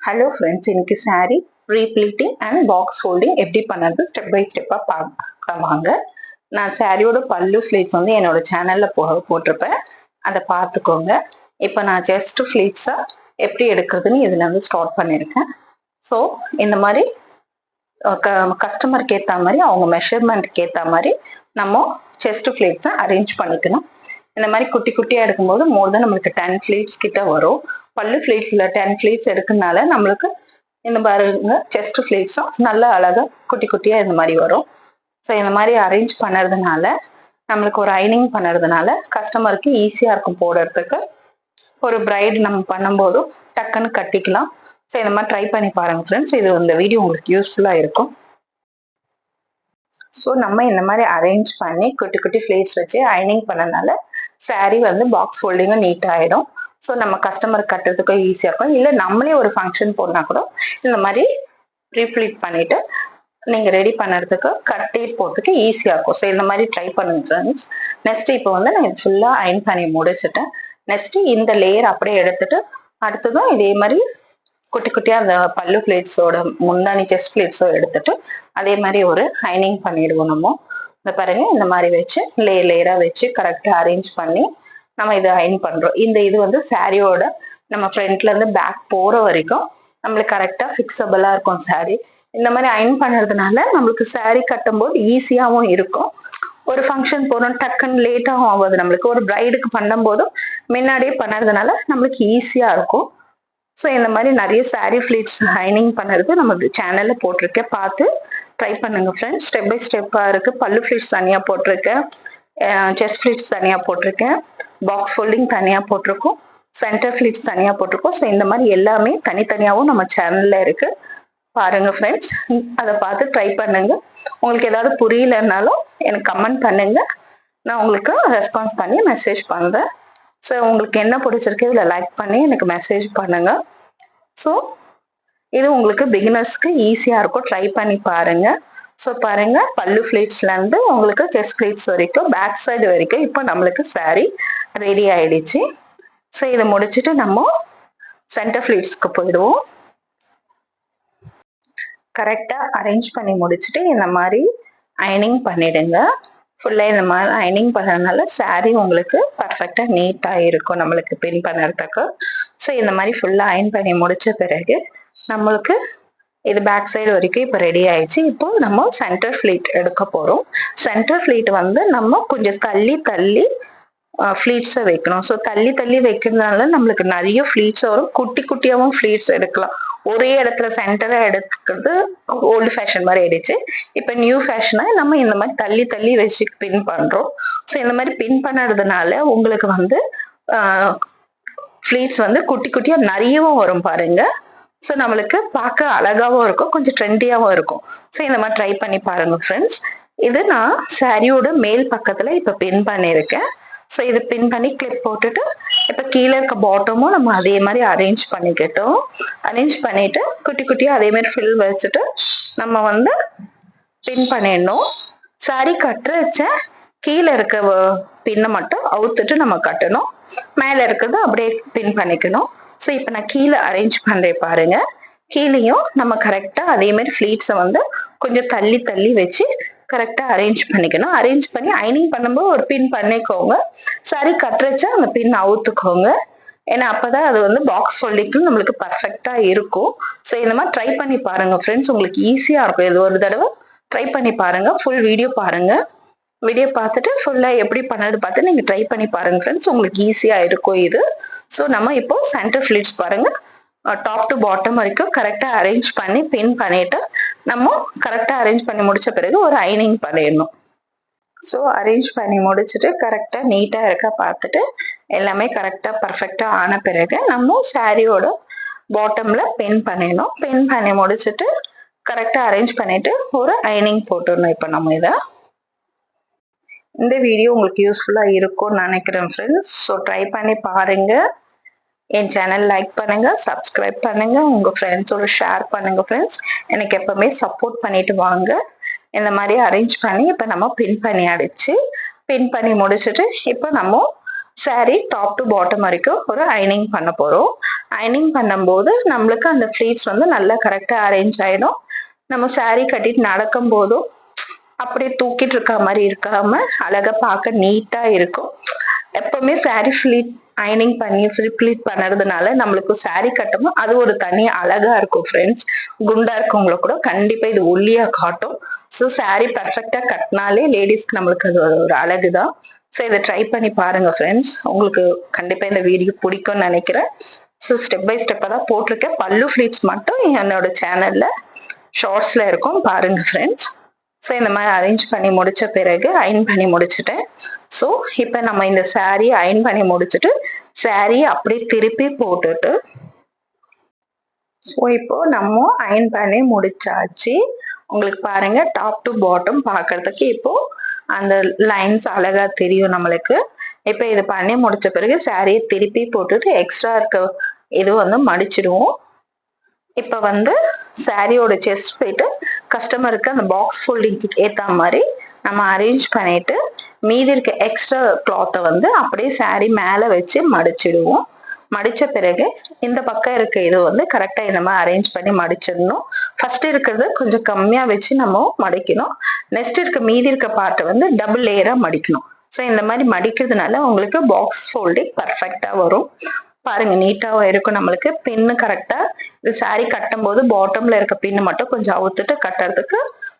Hello friends, இன்னைக்கு sari pleating and box folding எப்படி பண்ணுறது ஸ்டெப் பை ஸ்டெப்பாக பார்க்கலாம் வாங்க. நான் சாரியோட பல்லு ஃப்ளீட்ஸ் வந்து என்னோட சேனலில் போட்டிருப்பேன், அதை பார்த்துக்கோங்க. இப்போ நான் ஜஸ்ட் ஃப்ளீட்ஸாக எப்படி எடுக்கிறதுன்னு இதில் வந்து ஸ்டார்ட் பண்ணியிருக்கேன். ஸோ இந்த மாதிரி கஸ்டமருக்கு ஏற்ற மாதிரி அவங்க மெஷர்மெண்ட்டுக்கு ஏற்ற மாதிரி நம்ம செஸ்ட் ஃப்ளீட்ஸை அரேஞ்ச் பண்ணிக்கணும். இந்த மாதிரி குட்டி குட்டியாக எடுக்கும்போது மோர் தென் நம்மளுக்கு 10 ஃப்ளீட்ஸ் கிட்ட வரும். பல்லு ஃப்ளீட்ஸில் 10 ஃப்ளீட்ஸ் எடுக்கிறதுனால நம்மளுக்கு இந்த பாருங்க செஸ்ட் ஃப்ளீட்ஸும் நல்லா அழகாக குட்டி குட்டியாக இந்த மாதிரி வரும். ஸோ இந்த மாதிரி அரேஞ்ச் பண்ணுறதுனால நம்மளுக்கு ஒரு அயனிங் பண்ணுறதுனால கஸ்டமருக்கு ஈஸியாக இருக்கும் போடுறதுக்கு. ஒரு பிரைடு நம்ம பண்ணும்போதும் டக்குன்னு கட்டிக்கலாம். ஸோ இந்த மாதிரி ட்ரை பண்ணி பாருங்க ஃப்ரெண்ட்ஸ். இது இந்த வீடியோ உங்களுக்கு யூஸ்ஃபுல்லாக இருக்கும். ஸோ நம்ம இந்த மாதிரி அரேஞ்ச் பண்ணி குட்டி குட்டி ஃப்ளீட்ஸ் வச்சு அயனிங் பண்ணனால சாரீ வந்து பாக்ஸ் ஃபோல்டிங்கும் நீட் ஆகிடும். ஸோ நம்ம கஸ்டமர் கட்டுறதுக்கும் ஈஸியாக இருக்கும். இல்லை நம்மளே ஒரு ஃபங்க்ஷன் போனா கூட இந்த மாதிரி ப்ரீஃப்ளீட் பண்ணிட்டு நீங்கள் ரெடி பண்ணுறதுக்கு கட்டி போகிறதுக்கு ஈஸியாக இருக்கும். ஸோ இந்த மாதிரி ட்ரை பண்ணுங்க ஃப்ரெண்ட்ஸ். நெக்ஸ்ட் இப்போ வந்து நான் ஃபுல்லாக அயன் பண்ணி முடிச்சுட்டேன். நெக்ஸ்ட் இந்த லேயர் அப்படியே எடுத்துட்டு அடுத்ததும் இதே மாதிரி குட்டி குட்டியாக அந்த பல்லு பிளேட்ஸோட முந்தானி செஸ்ட் பிளேட்ஸோ எடுத்துட்டு அதே மாதிரி ஒரு அயனிங் பண்ணிடுவோம். நம்ம இந்த பாருங்க இந்த மாதிரி வச்சு லேயராக வச்சு கரெக்டாக அரேஞ்ச் பண்ணி நம்ம இதை அயன் பண்றோம். இந்த இது வந்து சாரியோட நம்ம ஃப்ரண்ட்ல இருந்து பேக் போற வரைக்கும் நம்மளுக்கு கரெக்டா ஃபிக்ஸபிளா இருக்கும் சாரி. இந்த மாதிரி அயன் பண்ணுறதுனால நம்மளுக்கு சாரி கட்டும் போது ஈஸியாகவும் இருக்கும். ஒரு ஃபங்க்ஷன் போனோம் டக்குன்னு லேட்டாகவும் ஆகாது. நம்மளுக்கு ஒரு பிரைடுக்கு பண்ணும் போதும் முன்னாடியே பண்ணுறதுனால நம்மளுக்கு ஈஸியா இருக்கும். ஸோ இந்த மாதிரி நிறைய சாரீ ஃப்ளீட்ஸ் அயனிங் பண்ணுறது நம்ம சேனலில் போட்டிருக்கேன், பார்த்து ட்ரை பண்ணுங்க ஃப்ரெண்ட்ஸ். ஸ்டெப் பை ஸ்டெப்பாக இருக்குது. பல்லு ஃப்ளீட்ஸ் தனியாக போட்டிருக்கேன், செஸ்ட் ஃப்ளீட்ஸ் தனியாக போட்டிருக்கேன், பாக்ஸ் ஃபோல்டிங் தனியாக போட்டிருக்கோம், சென்டர் ஃப்ளீட்ஸ் தனியாக போட்டிருக்கோம். ஸோ இந்த மாதிரி எல்லாமே தனித்தனியாகவும் நம்ம சேனலில் இருக்குது, பாருங்க ஃப்ரெண்ட்ஸ். அதை பார்த்து ட்ரை பண்ணுங்க. உங்களுக்கு ஏதாவது புரியலன்னாலும் எனக்கு கமெண்ட் பண்ணுங்க, நான் உங்களுக்கு ரெஸ்பான்ஸ் பண்ணி மெசேஜ் பண்ணுறேன். ஸோ உங்களுக்கு என்ன பிடிச்சிருக்கு இதில் லைக் பண்ணி எனக்கு மெசேஜ் பண்ணுங்க. ஸோ இது உங்களுக்கு பிகினர்ஸ்க்கு ஈஸியாக இருக்கும், ட்ரை பண்ணி பாருங்க. ஸோ பாருங்க பல்லு ஃப்ளீட்ஸ்லேருந்து உங்களுக்கு செஸ்ட் ஃப்ளீட்ஸ் வரைக்கும் பேக் சைடு வரைக்கும் இப்போ நம்மளுக்கு சாரீ ரெடி ஆயிடுச்சு. ஸோ இதை முடிச்சுட்டு நம்ம சென்டர் ஃப்ளீட்ஸ்க்கு போயிடுவோம். கரெக்டாக அரேஞ்ச் பண்ணி முடிச்சுட்டு இந்த மாதிரி அயனிங் பண்ணிடுங்க. ஃபுல்லாக இந்த மாதிரி அயனிங் பண்ணுறதுனால சாரீ உங்களுக்கு பர்ஃபெக்டாக நீட்டாக இருக்கும் நம்மளுக்கு பின் பண்ணுறதுக்கு. ஸோ இந்த மாதிரி ஃபுல்லாக அயன் பண்ணி முடிச்ச பிறகு நம்மளுக்கு இது பேக் சைடு வரைக்கும் இப்போ ரெடி ஆயிடுச்சு. இப்போ நம்ம சென்டர் ஃப்ளீட் எடுக்க போகிறோம். சென்டர் ஃப்ளீட் வந்து நம்ம கொஞ்சம் தள்ளி தள்ளி ஃப்ளீட்ஸை வைக்கணும். ஸோ தள்ளி தள்ளி வைக்கிறதுனால நம்மளுக்கு நிறைய ஃப்ளீட்ஸ் வரும். குட்டி குட்டியாகவும் ஃப்ளீட்ஸ் எடுக்கலாம். ஒரே இடத்துல சென்டராக எடுக்கிறது ஓல்டு ஃபேஷன் மாதிரி ஆயிடுச்சு. இப்போ நியூ ஃபேஷனாக நம்ம இந்த மாதிரி தள்ளி தள்ளி வச்சு பின் பண்ணுறோம். ஸோ இந்த மாதிரி பின் பண்ணுறதுனால உங்களுக்கு வந்து ஃப்ளீட்ஸ் வந்து குட்டி குட்டியாக நிறையவும் வரும் பாருங்க. ஸோ நம்மளுக்கு பார்க்க அழகாகவும் இருக்கும், கொஞ்சம் ட்ரெண்டியாகவும் இருக்கும். ஸோ இந்த மாதிரி ட்ரை பண்ணி பாருங்க ஃப்ரெண்ட்ஸ். இது நான் சாரியோட மேல் பக்கத்தில் இப்போ பின் பண்ணியிருக்கேன். ஸோ இது பின் பண்ணி கிளிப் போட்டுட்டு இப்போ கீழே இருக்க பாட்டமும் நம்ம அதே மாதிரி அரேஞ்ச் பண்ணிக்கிட்டோம். அரேஞ்ச் பண்ணிட்டு குட்டி குட்டியாக அதே மாதிரி ஃபில் வச்சுட்டு நம்ம வந்து பின் பண்ணிடணும். சாரி கட்டுறச்ச கீழே இருக்க பின்னை மட்டும் அவுத்துட்டு நம்ம கட்டணும், மேலே இருக்கிறது அப்படியே பின் பண்ணிக்கணும். ஸோ இப்போ நான் கீழே அரேஞ்ச் பண்ணுறேன் பாருங்க. கீழேயும் நம்ம கரெக்டாக அதே மாதிரி ஃப்ளீட்ஸை வந்து கொஞ்சம் தள்ளி தள்ளி வச்சு கரெக்டாக அரேஞ்ச் பண்ணிக்கணும். அரேஞ்ச் பண்ணி அயனிங் பண்ணும்போது ஒரு பின் பண்ணிக்கோங்க. சாரி கட்டுறச்சா அந்த பின் அவுத்துக்கோங்க, ஏன்னா அப்போதான் அது வந்து பாக்ஸ் ஃபோல்டிங்க்கு நம்மளுக்கு பர்ஃபெக்டாக இருக்கும். ஸோ இந்த மாதிரி ட்ரை பண்ணி பாருங்க ஃப்ரெண்ட்ஸ், உங்களுக்கு ஈஸியாக இருக்கும். இது ஒரு தடவை ட்ரை பண்ணி பாருங்க, ஃபுல் வீடியோ பாருங்க. வீடியோ பார்த்துட்டு ஃபுல்லாக எப்படி பண்ணது பார்த்து நீங்கள் ட்ரை பண்ணி பாருங்க ஃப்ரெண்ட்ஸ், உங்களுக்கு ஈஸியாக இருக்கும் இது. ஸோ நம்ம இப்போ சென்டர் ஃப்ளீட்ஸ் பாருங்க டாப் டு பாட்டம் வரைக்கும் கரெக்டாக அரேஞ்ச் பண்ணி பின் பண்ணிட்டு நம்ம கரெக்டாக அரேஞ்ச் பண்ணி முடிச்ச பிறகு ஒரு அயனிங் பண்ணிடணும். ஸோ அரேஞ்ச் பண்ணி முடிச்சுட்டு கரெக்டாக நீட்டாக இருக்க பார்த்துட்டு எல்லாமே கரெக்டாக பர்ஃபெக்டாக ஆன பிறகு நம்ம சாரியோட பாட்டமில் பின் பண்ணிடணும். பின் பண்ணி முடிச்சுட்டு கரெக்டாக அரேஞ்ச் பண்ணிட்டு ஒரு அயனிங் போட்டுடணும். இப்போ நம்ம இதை இந்த வீடியோ உங்களுக்கு யூஸ்ஃபுல்லாக இருக்கும்னு நினைக்கிறேன் ஃப்ரெண்ட்ஸ். ஸோ ட்ரை பண்ணி பாருங்க. என் சேனல் லைக் பண்ணுங்க, சப்ஸ்கிரைப் பண்ணுங்க, உங்க ஃப்ரெண்ட்ஸோட ஷேர் பண்ணுங்க ஃப்ரெண்ட்ஸ். எனக்கு எப்பவுமே சப்போர்ட் பண்ணிட்டு வாங்க. இந்த மாதிரி அரேஞ்ச் பண்ணி இப்போ நம்ம பின் பண்ணி அடிச்சு பின் பண்ணி முடிச்சுட்டு இப்போ நம்ம saree டாப் டு பாட்டம் வரைக்கும் ஒரு அயனிங் பண்ண போறோம். அயனிங் பண்ணும்போது நம்மளுக்கு அந்த ஃபிளீட்ஸ் வந்து நல்லா கரெக்டா அரேஞ்ச் ஆயிடும். நம்ம saree கட்டிட்டு நடக்கும் போதும் அப்படியே தூக்கிட்டு இருக்க மாதிரி இருக்காம அழகா பார்க்க நீட்டா இருக்கும். எப்பவுமே saree ஃபிளீட் அயனிங் பண்ணி ஃபிளீட் பண்ணுறதுனால நம்மளுக்கு saree கட்டவும் அது ஒரு தனி அழகா இருக்கும் ஃப்ரெண்ட்ஸ். குண்டா இருக்கவங்கள கூட கண்டிப்பா இது ஒல்லியா காட்டும். ஸோ saree பர்ஃபெக்டா கட்டினாலே லேடிஸ்க்கு நம்மளுக்கு அது ஒரு அழகுதான். ஸோ இதை ட்ரை பண்ணி பாருங்க ஃப்ரெண்ட்ஸ். உங்களுக்கு கண்டிப்பா இந்த வீடியோ பிடிக்கும்னு நினைக்கிறேன். ஸோ ஸ்டெப் பை ஸ்டெப்பா தான் போட்டிருக்கேன். பல்லு ஃபிளீட்ஸ் மட்டும் என்னோட சேனல்ல ஷார்ட்ஸ்ல இருக்கும், பாருங்க ஃப்ரெண்ட்ஸ். ஸோ இந்த மாதிரி அரேஞ்ச் பண்ணி முடிச்ச பிறகு அயன் பண்ணி முடிச்சுட்டேன். ஸோ இப்போ நம்ம இந்த saree அயன் பண்ணி முடிச்சுட்டு saree அப்படியே திருப்பி போட்டுட்டு, ஸோ இப்போ நம்ம அயன் பண்ணி முடிச்சாச்சு. உங்களுக்கு பாருங்க டாப் டு பாட்டம் பார்க்கறதுக்கு இப்போ அந்த லைன்ஸ் அழகா தெரியும் நம்மளுக்கு. இப்போ இது பண்ணி முடிச்ச பிறகு சாரியை திருப்பி போட்டுட்டு எக்ஸ்ட்ரா இருக்க இது வந்து மடிச்சிடுவோம். இப்போ வந்து சாரியோட செஸ்ட் போயிட்டு கஸ்டமருக்கு அந்த பாக்ஸ் ஃபோல்டிங்க்கு ஏற்ற மாதிரி நம்ம அரேஞ்ச் பண்ணிட்டு மீதி இருக்க எக்ஸ்ட்ரா கிளாத்தை வந்து அப்படியே சாரி மேலே வச்சு மடிச்சிடுவோம். மடிச்ச பிறகு இந்த பக்கம் இருக்க இது வந்து கரெக்டா இந்த மாதிரி அரேஞ்ச் பண்ணி மடிச்சிடணும். ஃபர்ஸ்ட் இருக்கிறது கொஞ்சம் கம்மியா வச்சு நம்ம மடிக்கணும். நெக்ஸ்ட் இருக்க மீதி இருக்க பார்ட்டை வந்து டபுள் லேயரா மடிக்கணும். ஸோ இந்த மாதிரி மடிக்கிறதுனால உங்களுக்கு பாக்ஸ் ஃபோல்டிங் பர்ஃபெக்டா வரும். பாருங்க நீட்டாவும் இருக்கும். நம்மளுக்கு பின்னு கரெக்டா இது saree கட்டும் போது பாட்டம்ல இருக்க பின்னு மட்டும் கொஞ்சம் அவுத்துட்டு கட்டுறதுக்கு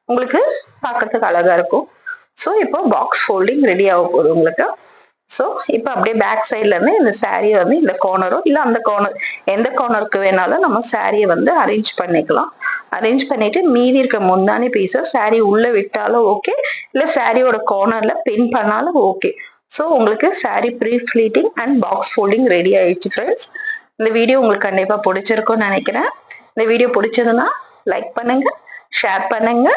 உங்களுக்கு பார்க்கறதுக்கு அழகா இருக்கும். ஸோ இப்போ பாக்ஸ் ஃபோல்டிங் ரெடி ஆக போகுது உங்களுக்கு. ஸோ இப்போ அப்படியே பேக் சைட்ல இருந்து இந்த சாரியை வந்து இந்த கார்னரோ இல்லை அந்த கார்னர் எந்த கார்னருக்கு வேணாலும் நம்ம சாரியை வந்து அரேஞ்ச் பண்ணிக்கலாம். அரேஞ்ச் பண்ணிட்டு மீதி இருக்க முந்தானி பீஸை சாரி உள்ள விட்டாலும் ஓகே, இல்லை சாரியோட கார்னர்ல பின் பண்ணாலும் ஓகே. ஸோ உங்களுக்கு saree pre pleating and box folding ready ஆயிடுச்சு ஃப்ரெண்ட்ஸ். இந்த வீடியோ உங்களுக்கு கண்டிப்பாக பிடிச்சிருக்கும்னு நினைக்கிறேன். இந்த வீடியோ பிடிச்சதுன்னா லைக் பண்ணுங்க, ஷேர் பண்ணுங்க,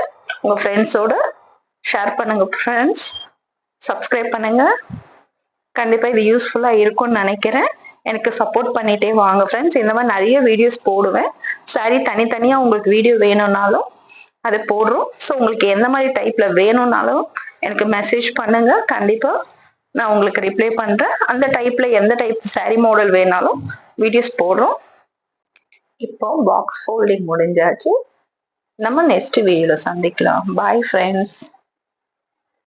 உங்க ஃப்ரெண்ட்ஸோட ஷேர் பண்ணுங்க ஃப்ரெண்ட்ஸ். சப்ஸ்கிரைப் பண்ணுங்க. கண்டிப்பா இது யூஸ்ஃபுல்லா இருக்கும்னு நினைக்கிறேன். எனக்கு சப்போர்ட் பண்ணிட்டே வாங்க ஃப்ரெண்ட்ஸ். இந்த மாதிரி நிறைய வீடியோஸ் போடுவேன். saree தனித்தனியா உங்களுக்கு வீடியோ வேணும்னாலும் அதை போடுறோம். ஸோ உங்களுக்கு எந்த மாதிரி டைப்ல வேணும்னாலும் எனக்கு மெசேஜ் பண்ணுங்க. கண்டிப்பா நான் உங்களுக்கு ரிப்ளை பண்றேன். அந்த டைப்ல எந்த டைப் saree மாடல் வேணாலும் வீடியோஸ் போடுறோம். இப்போ பாக்ஸ் ஃபோல்டிங் முடிஞ்சாச்சு. நம்ம நெக்ஸ்ட் வீடியோல சந்திக்கலாம். Bye friends.